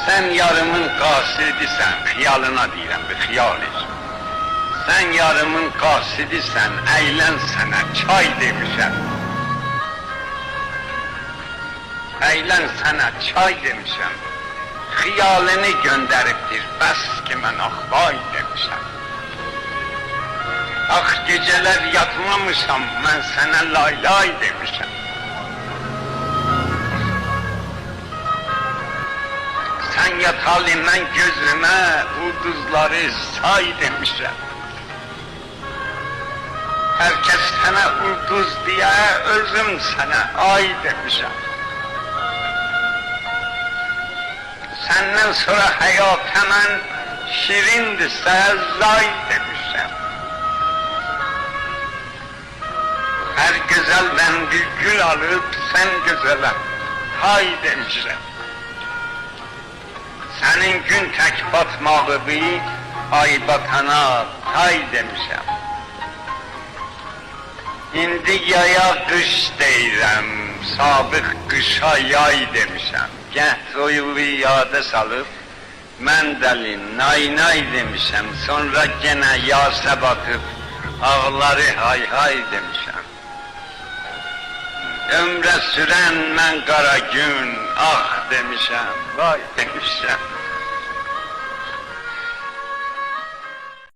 Sen yarımın qasidisən, xiyalına deyirəm, bir xiyal et. Sen yarımın qasidisən, əylən sənə çay demişəm. Əylən sənə çay demişəm. Xiyalini göndəribdir, bəs ki mən axvay demişəm. Ax gecələr yatmamışam, mən sənə lay lay demişəm. Sen yat halindən gözümə ulduzları say demişəm. Herkes sənə ulduz diye, özüm sənə ay demişəm. Səndən sonra həyat həmən şirindirsə zay demişəm. Her güzelden bir gül alıp sen güzele hay demişəm. Senin gün tek batmağı bir, ay batana tay demişəm. İndi yaya qış deyirəm, sabıq qışa yay demişəm. Gəh soyuğu yada salıb, mən dəli nay nay demişəm. Sonra gene yasa batıb, ağları hay hay demişəm. Ömre süren mən qara gün, ah demişəm, vay demişəm.